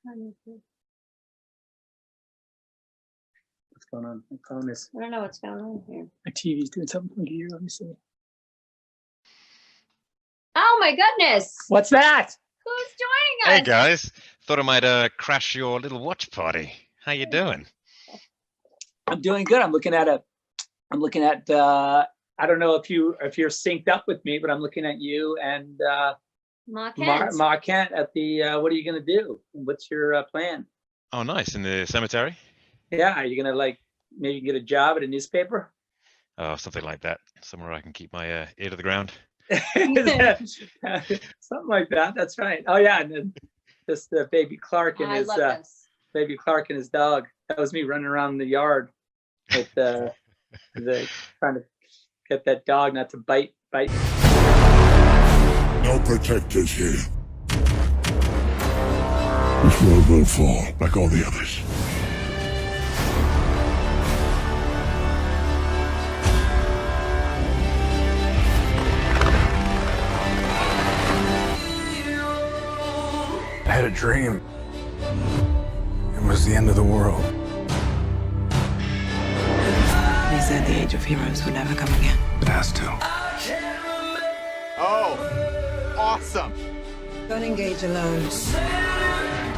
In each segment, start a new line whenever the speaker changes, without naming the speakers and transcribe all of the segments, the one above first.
What's going on? My phone is.
I don't know what's going on here.
My TV's doing something funky here. Let me see.
Oh my goodness!
What's that?
Who's joining us?
Hey guys, thought I might crash your little watch party. How you doing?
I'm doing good. I'm looking at I don't know if you're synced up with me, but I'm looking at you and
Ma Kent.
Ma Kent at the what are you gonna do? What's your plan?
Oh, nice. In the cemetery?
Yeah, are you gonna like maybe get a job at a newspaper?
Oh, something like that. Somewhere I can keep my ear to the ground.
Something like that. That's right. Oh yeah, and then just baby Clark and his baby Clark and his dog. That was me running around the yard with trying to get that dog not to bite.
No protectors here. This world will fall like all the others.
I had a dream. It was the end of the world.
They said the age of heroes would never come again.
It has to.
Oh, awesome.
Don't engage alone.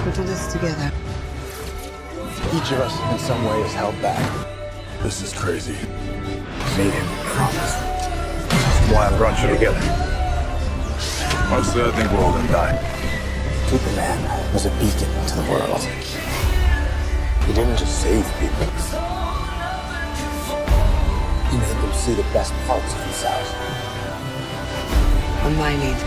We'll do this together.
Each of us, in some way, is held back.
This is crazy.
Made him promise. That's why I brought you together.
Most of the other think we're all gonna die.
Superman was a beacon to the world. He didn't just save people. He made them see the best parts of themselves.
On my lead.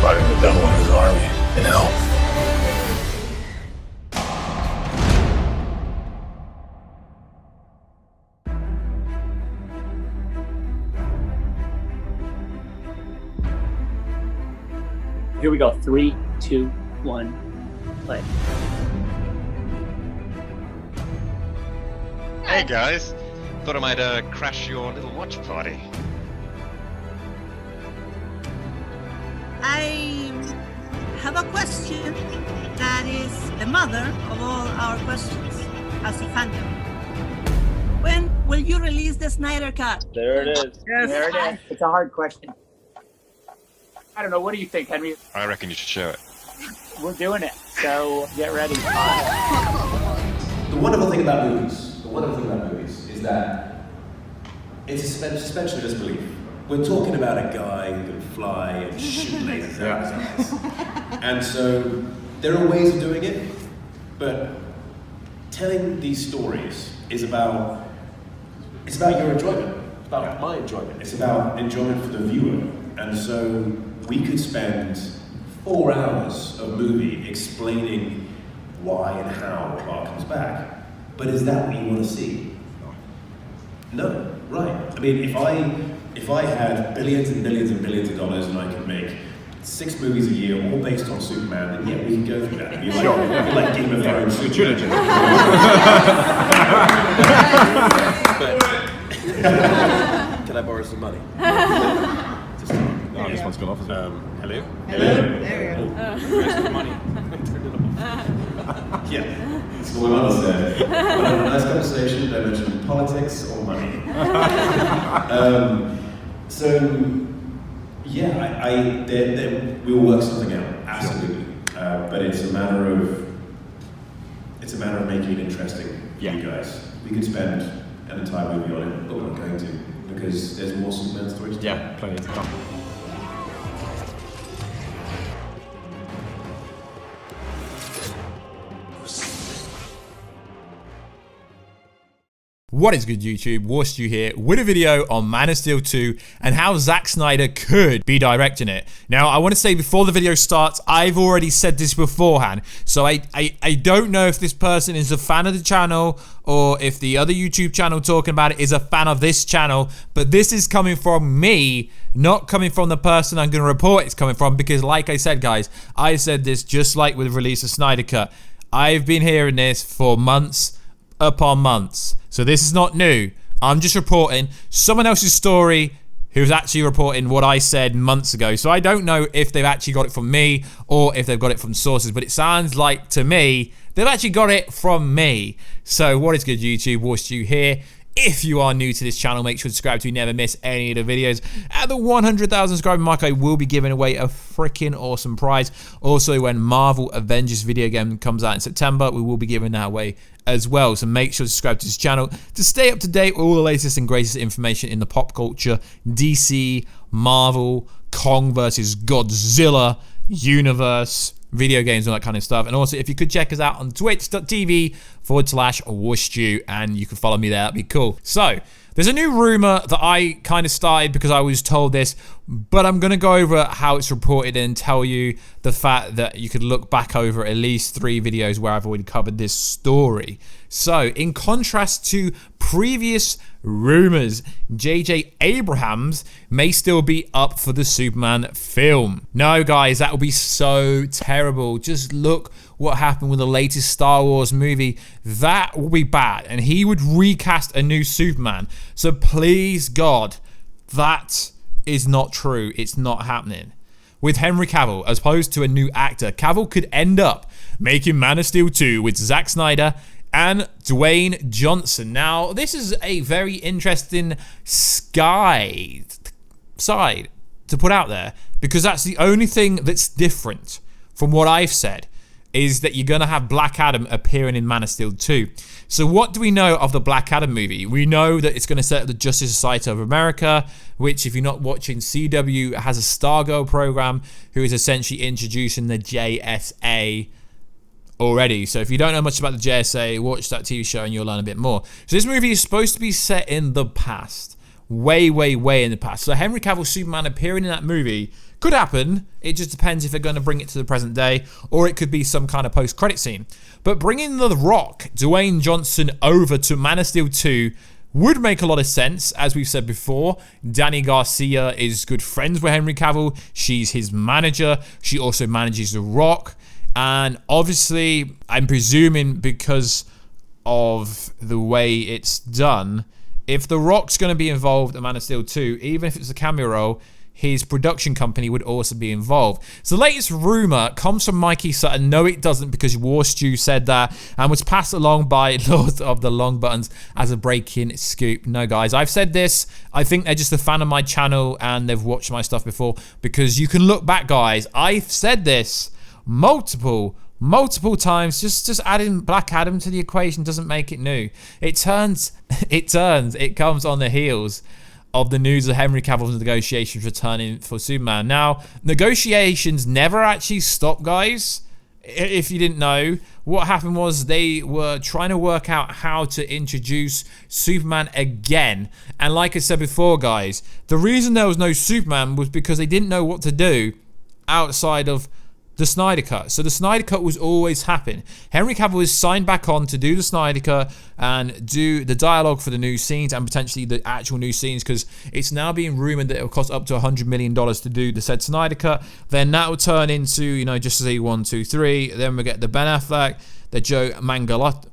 Fighting the devil in his army in hell.
Here we go. 3, 2, 1, play.
Hey guys, thought I might crash your little watch party.
I have a question that is the mother of all our questions as a fandom. When will you release the Snyder Cut?
There it is.
Yes.
There it is. It's a hard question. I don't know. What do you think, Henry?
I reckon you should show it.
We're doing it. So get ready.
The wonderful thing about movies is that it's a suspension of disbelief. We're talking about a guy who can fly and shoot lasers out of his eyes. And so there are ways of doing it, but telling these stories is about your enjoyment. It's about my enjoyment. It's about enjoyment for the viewer. And so we could spend 4 hours of movie explaining why and how Clark comes back. But is that what you want to see? No, right. I mean, if I had billions and billions and billions of dollars and I could make 6 movies a year, all based on Superman, then yeah, we can go through that. It'd be like Game of Thrones. Trilogy. Can I borrow some money?
Oh, this one's gone off as well.
Hello?
There we go.
Where's the money?
Yeah, that's what my mother said. When I had a nice conversation, don't mention politics or money. So, yeah, we will work something out, absolutely. But it's a matter of making it interesting for you guys. We could spend an entire movie on it, but we're not going to, because there's more Superman stories.
Yeah, plenty to come.
What is good, YouTube? Warstu here with a video on Man of Steel 2 and how Zack Snyder could be directing it. Now, I want to say before the video starts, I've already said this beforehand, so I don't know if this person is a fan of the channel or if the other YouTube channel talking about it is a fan of this channel, but this is coming from me, not coming from the person I'm going to report it's coming from, because like I said, guys, I said this just like with the release of Snyder Cut. I've been hearing this for months upon months. So this is not new. I'm just reporting someone else's story who's actually reporting what I said months ago. So I don't know if they've actually got it from me or if they've got it from sources, but it sounds like to me they've actually got it from me. So what is good, YouTube? Warstu here. If you are new to this channel, make sure to subscribe to never miss any of the videos. At the 100,000 subscriber mark, I will be giving away a freaking awesome prize. Also, when Marvel Avengers video game comes out in September, we will be giving that away as well. So make sure to subscribe to this channel to stay up to date with all the latest and greatest information in the pop culture, DC, Marvel, Kong versus Godzilla universe, video games, all that kind of stuff. And also, if you could check us out on twitch.tv/Warstu, and you can follow me there, that'd be cool. So there's a new rumor that I kind of started because I was told this, but I'm going to go over how it's reported and tell you the fact that you could look back over at least 3 videos where I've already covered this story. So in contrast to previous rumors, J.J. Abrams may still be up for the Superman film. No, guys, that would be so terrible. Just look what happened with the latest Star Wars movie. That will be bad, and he would recast a new Superman. So please, God, that is not true. It's not happening. With Henry Cavill, as opposed to a new actor, Cavill could end up making Man of Steel 2 with Zack Snyder and Dwayne Johnson. Now, this is a very interesting side to put out there, because that's the only thing that's different from what I've said, is that you're going to have BlackAdam appearing in Man of Steel 2. So what do we know of the BlackAdam movie? We know that it's going to set up the Justice Society of America, which, if you're not watching CW, has a Stargirl program who is essentially introducing the JSA already. So if you don't know much about the JSA, watch that TV show and you'll learn a bit more. So this movie is supposed to be set in the past. Way, way, way in the past. So Henry Cavill Superman appearing in that movie could happen. It just depends if they're going to bring it to the present day, or it could be some kind of post-credit scene. But bringing The Rock, Dwayne Johnson, over to Man of Steel 2 would make a lot of sense. As we've said before, Danny Garcia is good friends with Henry Cavill. She's his manager. She also manages The Rock. And obviously, I'm presuming because of the way it's done, if The Rock's going to be involved in Man of Steel 2, even if it's a cameo role, his production company would also be involved. So the latest rumor comes from Mikey Sutton. No, it doesn't, because Warstu said that and was passed along by Lord of the Long Buttons as a breaking scoop. No, guys, I've said this. I think they're just a fan of my channel and they've watched my stuff before, because you can look back, guys. I've said this multiple times. Just adding BlackAdam to the equation doesn't make it new. It comes on the heels of the news of Henry Cavill's negotiations returning for Superman. Now, negotiations never actually stopped, guys. If you didn't know, what happened was they were trying to work out how to introduce Superman again. And like I said before, guys, the reason there was no Superman was because they didn't know what to do outside of the Snyder Cut. So the Snyder Cut was always happening. Henry Cavill is signed back on to do the Snyder Cut and do the dialogue for the new scenes and potentially the actual new scenes, because it's now being rumored that it will cost up to $100 million to do the said Snyder Cut. Then that will turn into, you know, Justice League 1, 2, 3. Then we get the Ben Affleck, the Joe Manganiello,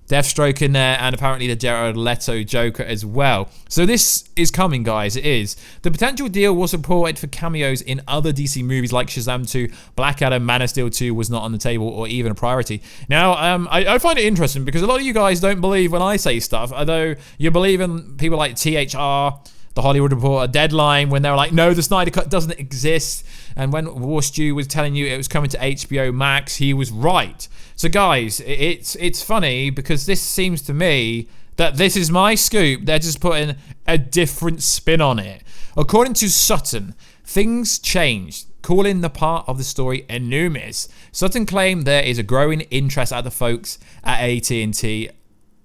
Deathstroke in there, and apparently the Jared Leto Joker as well. So this is coming, guys. It is. The potential deal was reported for cameos in other DC movies like Shazam 2, BlackAdam, Man of Steel 2 was not on the table or even a priority. Now, I find it interesting because a lot of you guys don't believe when I say stuff, although you believe in people like THR, The Hollywood Reporter, Deadline, when they were like, no, the Snyder Cut doesn't exist. And when Warstu was telling you it was coming to HBO Max, he was right. So guys, it's funny because this seems to me that this is my scoop. They're just putting a different spin on it. According to Sutton, things changed, calling the part of the story enormous. Sutton claimed there is a growing interest at the folks at AT&T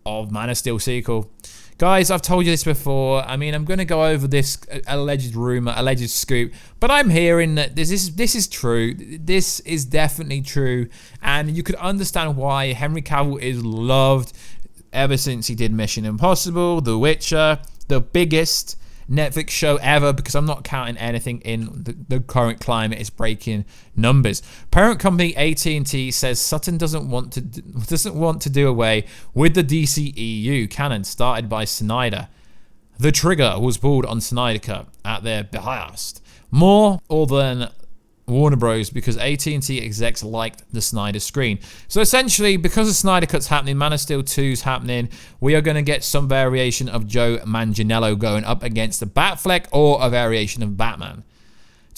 of Man of Steel sequel. Guys, I've told you this before. I mean, I'm going to go over this alleged rumor, alleged scoop, but I'm hearing that this is true. This is definitely true, and you could understand why Henry Cavill is loved ever since he did Mission Impossible, The Witcher, the biggest Netflix show ever, because I'm not counting anything in the current climate. It's breaking numbers. Parent company AT&T says Sutton doesn't want to do away with the DCEU canon started by Snyder. the trigger was pulled on Snyder Cut at their behest. More or than Warner Bros. Because AT&T execs liked the Snyder screen. So essentially, because the Snyder Cut's happening, Man of Steel 2's happening, we are going to get some variation of Joe Manganiello going up against the Batfleck or a variation of Batman.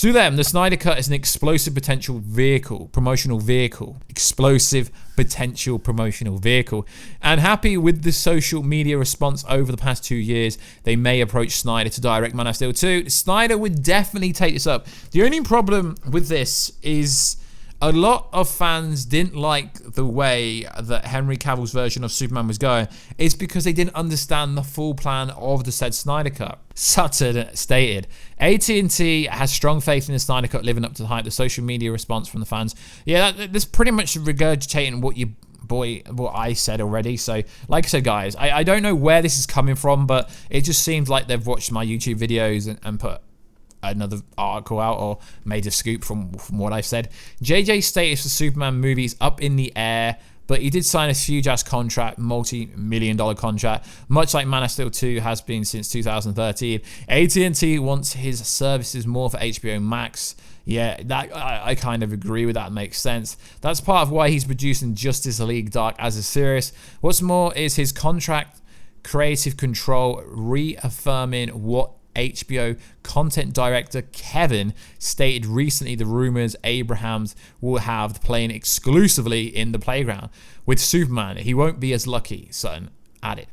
To them, the Snyder Cut is an explosive potential vehicle, promotional vehicle. Explosive potential promotional vehicle. And happy with the social media response over the past 2 years, they may approach Snyder to direct Man of Steel 2. Snyder would definitely take this up. The only problem with this is a lot of fans didn't like the way that Henry Cavill's version of Superman was going. It's because they didn't understand the full plan of the said Snyder Cut. Sutton stated, AT&T has strong faith in the Snyder Cut living up to the hype. The social media response from the fans. Yeah, that's pretty much regurgitating what I said already. So, like I said, guys, I don't know where this is coming from, but it just seems like they've watched my YouTube videos and put another article out or made a scoop from what I said. JJ's status for Superman movies up in the air, but he did sign a huge-ass contract, multi-million-dollar contract, much like Man of Steel 2 has been since 2013. AT&T wants his services more for HBO Max. Yeah, that I kind of agree with that. Makes sense. That's part of why he's producing Justice League Dark as a series. What's more is his contract creative control reaffirming what HBO content director Kevin stated recently. The rumors Abrahams will have playing exclusively in the playground. With Superman, he won't be as lucky, Sutton added.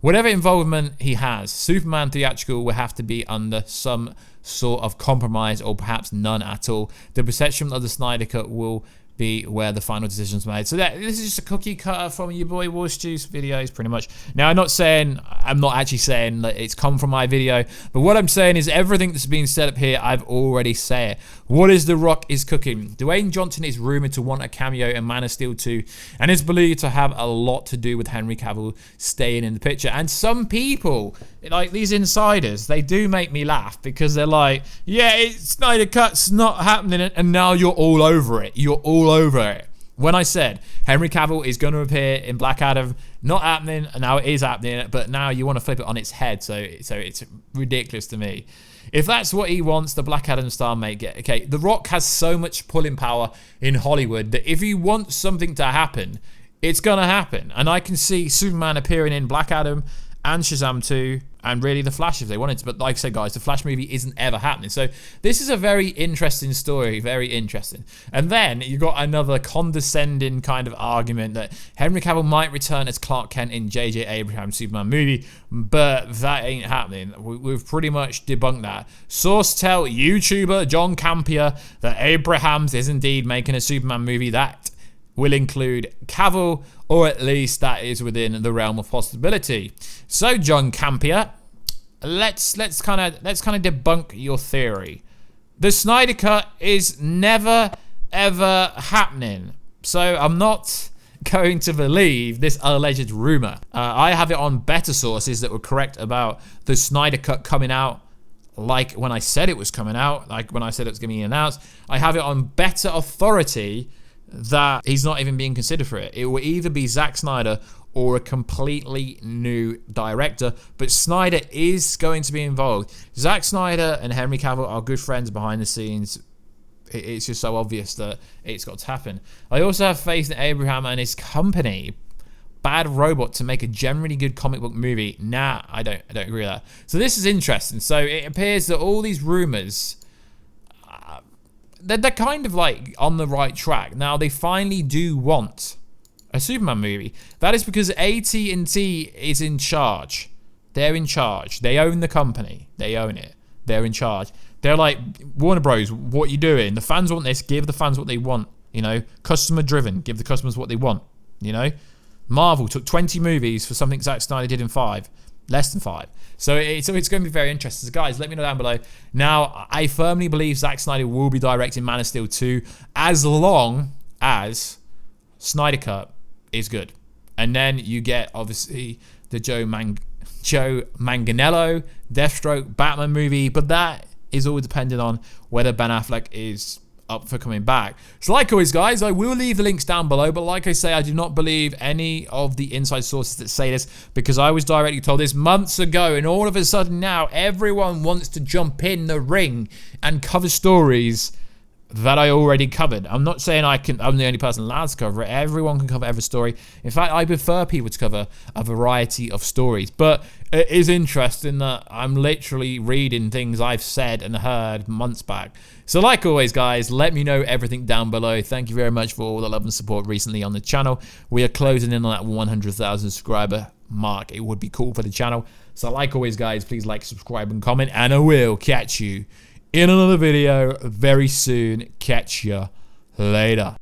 Whatever involvement he has, Superman theatrical will have to be under some sort of compromise or perhaps none at all. The perception of the Snyder Cut will be where the final decision's made. So this is just a cookie cutter from your boy Wars Juice videos, pretty much. Now, I'm not actually saying that it's come from my video, but what I'm saying is everything that's been set up here, I've already said it. What is The Rock is cooking? Dwayne Johnson is rumored to want a cameo in Man of Steel 2 and is believed to have a lot to do with Henry Cavill staying in the picture. And some people, like these insiders, they do make me laugh because they're like, yeah, Snyder Cut's not happening and now you're all over it. You're all over it. When I said Henry Cavill is going to appear in BlackAdam, not happening, and now it is happening, but now you want to flip it on its head, so it's ridiculous to me. If that's what he wants, the BlackAdam star may get. Okay, The Rock has so much pulling power in Hollywood that if he wants something to happen, it's going to happen. And I can see Superman appearing in BlackAdam and Shazam 2, and really The Flash if they wanted to. But like I said, guys, the Flash movie isn't ever happening. So this is a very interesting story, very interesting. And then you got another condescending kind of argument that Henry Cavill might return as Clark Kent in J.J. Abrams' Superman movie, but that ain't happening. We've pretty much debunked that. Source tell YouTuber John Campea that Abrams is indeed making a Superman movie that will include Cavill, or at least that is within the realm of possibility. So, John Campea, let's kind of debunk your theory. The Snyder Cut is never ever happening. So I'm not going to believe this alleged rumor. I have it on better sources that were correct about the Snyder Cut coming out. Like when I said it was coming out, like when I said it was going to be announced, I have it on better authority that he's not even being considered for it. It will either be Zack Snyder or a completely new director, but Snyder is going to be involved. Zack Snyder and Henry Cavill are good friends behind the scenes. It's just so obvious that it's got to happen. I also have faith in Abraham and his company, Bad Robot, to make a generally good comic book movie. Nah, I don't agree with that. So this is interesting. So it appears that all these rumors, they're kind of like on the right track. Now they finally do want a Superman movie. That is because AT&T is in charge. They're in charge. They own the company. They own it. They're in charge. They're like, Warner Bros, what are you doing? The fans want this. Give the fans what they want. You know, customer driven. Give the customers what they want. You know, Marvel took 20 movies for something Zack Snyder did in 5. Less than 5. So it's going to be very interesting. So guys, let me know down below. Now, I firmly believe Zack Snyder will be directing Man of Steel 2 as long as Snyder Cut is good. And then you get, obviously, the Joe Manganiello, Deathstroke, Batman movie. But that is all dependent on whether Ben Affleck is up for coming back. So like always, guys, I will leave the links down below, but like I say, I do not believe any of the inside sources that say this, because I was directly told this months ago, and all of a sudden now everyone wants to jump in the ring and cover stories that I already covered. I'm not saying I'm the only person allowed to cover it. Everyone can cover every story. In fact, I prefer people to cover a variety of stories. But it is interesting that I'm literally reading things I've said and heard months back. So like always, guys, let me know everything down below. Thank you very much for all the love and support recently on the channel. We are closing in on that 100,000 subscriber mark. It would be cool for the channel. So like always, guys, please like, subscribe, and comment. And I will catch you in another video very soon. Catch ya later.